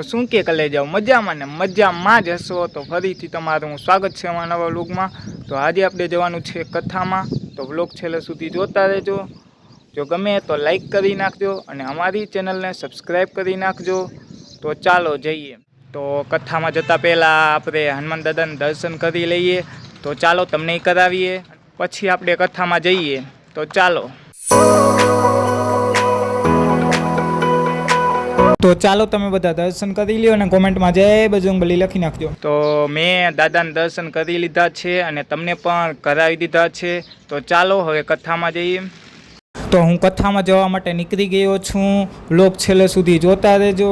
શું કે કલે જાઓ મજામાં ને મજામાં જ હશો। તો ફરીથી તમારું સ્વાગત છે અમારા નવા વ્લોગમાં। તો આજે આપણે જવાનું છે કથામાં, તો વ્લોગ છેલ્લે સુધી જોતા રહેજો। જો ગમે તો લાઈક કરી નાખજો અને અમારી ચેનલને સબસ્ક્રાઈબ કરી નાખજો। તો ચાલો જઈએ। તો કથામાં જતાં પહેલાં આપણે હનુમાન દાદાના દર્શન કરી લઈએ। તો ચાલો તમને કરાવીએ, પછી આપણે કથામાં જઈએ। તો ચાલો। તો ચાલો તમે બધા દર્શન કરી લ્યો અને કોમેન્ટમાં જય બજરંગબલી લખી નાખજો। તો મેં દાદાના દર્શન કરી લીધા છે અને તમને પણ કરાવી દીધા છે। તો ચાલો હવે કથામાં જઈએ। તો હું કથામાં જવા માટે નીકળી ગયો છું। વ્લોગ છેલ્લે સુધી જોતા રહેજો।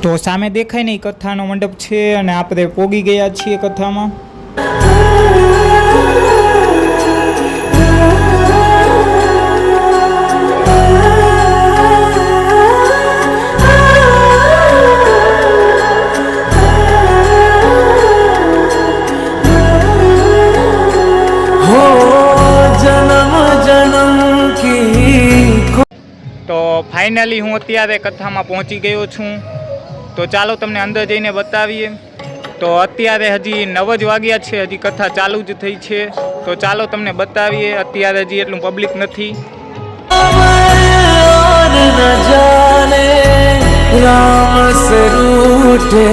તો સામે દેખાય ને કથાનો મંડપ છે અને આપણે પોગી ગયા છીએ કથામાં। તો ફાઇનલી હું અત્યારે કથામાં પહોંચી ગયો છું। તો ચાલો તમને અંદર જઈને બતાવીએ। તો અત્યારે હજી 9 જ વાગ્યા છે, હજી કથા ચાલુ જ થઈ છે। તો ચાલો તમને બતાવીએ, અત્યારે હજી એટલું પબ્લિક નથી। રામ સે રૂઠે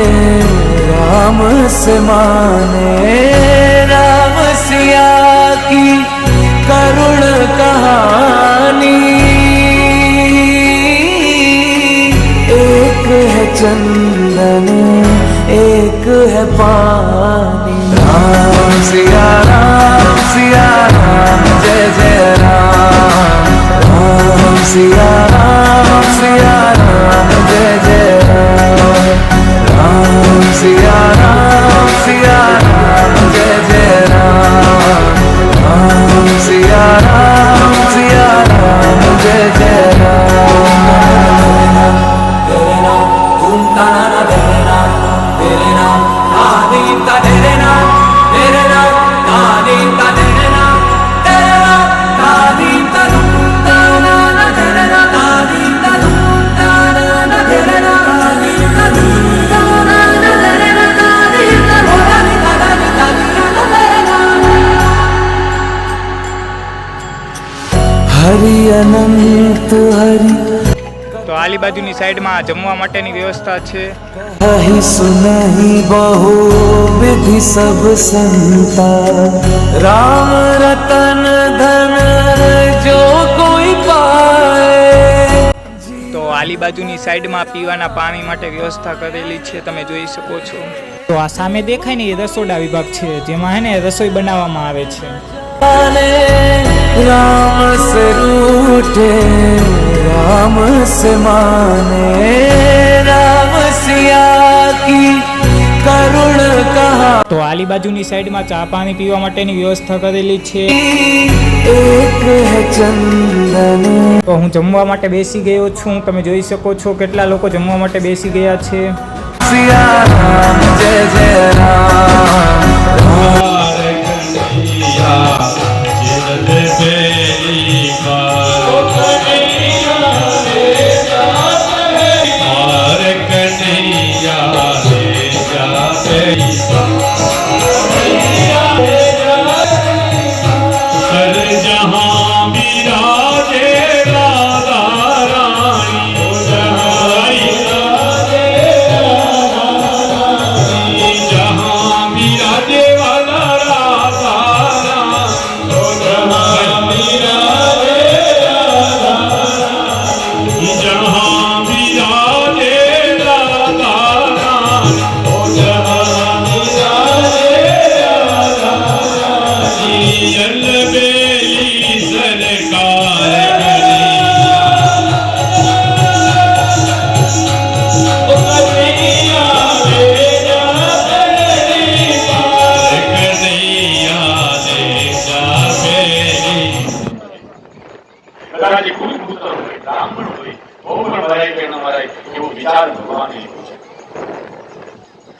રામ સે માને રામ સિયા કી કરુણ કહાની चंदन एक है पानी। राम सिया राम जय जय राम। राम सिया राम जय जय राम। राम सिया राम जय जय राम। राम सिया राम जय जय राम। હરિ અનંત હરિ। તો આલી બાજુની સાઈડમાં જમવા માટેની વ્યવસ્થા છે। કહી સુનહી બહુ વિધિ સબ સંતા રામ રતન ધન જો કોઈ પાए। તો આલી બાજુની સાઈડમાં પીવાના પાણી માટે વ્યવસ્થા કરેલી છે, તમે જોઈ શકો છો. તો આ સામે દેખાય ને એ રસોડા વિભાગ છે, જેમાં હે ને રસોઈ બનાવવામાં આવે છે. राम से रूठे राम से माने राम सिया की करुण कहा. તો આલી બાજુની સાઈડમાં ચા પાણી પીવા માટેની વ્યવસ્થા કરેલી છે. एक है चंदन. તો હું જમવા માટે બેસી ગયો છું, તમે જોઈ શકો છો કેટલા લોકો જમવા માટે બેસી ગયા છે. सिया राम जय जय राम.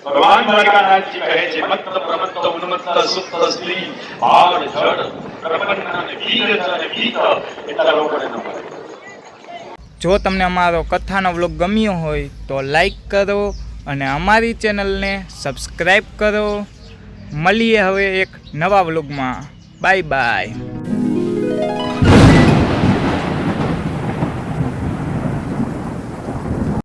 ભગવાન દ્વારકાનાથજી કહે છે મત્ત પ્રમત્ત ઉન્મત્ત સુપ્ત સ્ત્રી ભાર જડ પ્રપન્ન અને વીર અને ભીત એટલા લોકોને ન મળે. જો તમને અમારો કથાનો વ્લોગ ગમ્યો હોય તો લાઈક કરો અને અમારી ચેનલને સબસ્ક્રાઈબ કરો. મળીએ હવે એક નવા વ્લોગમાં. Bye bye.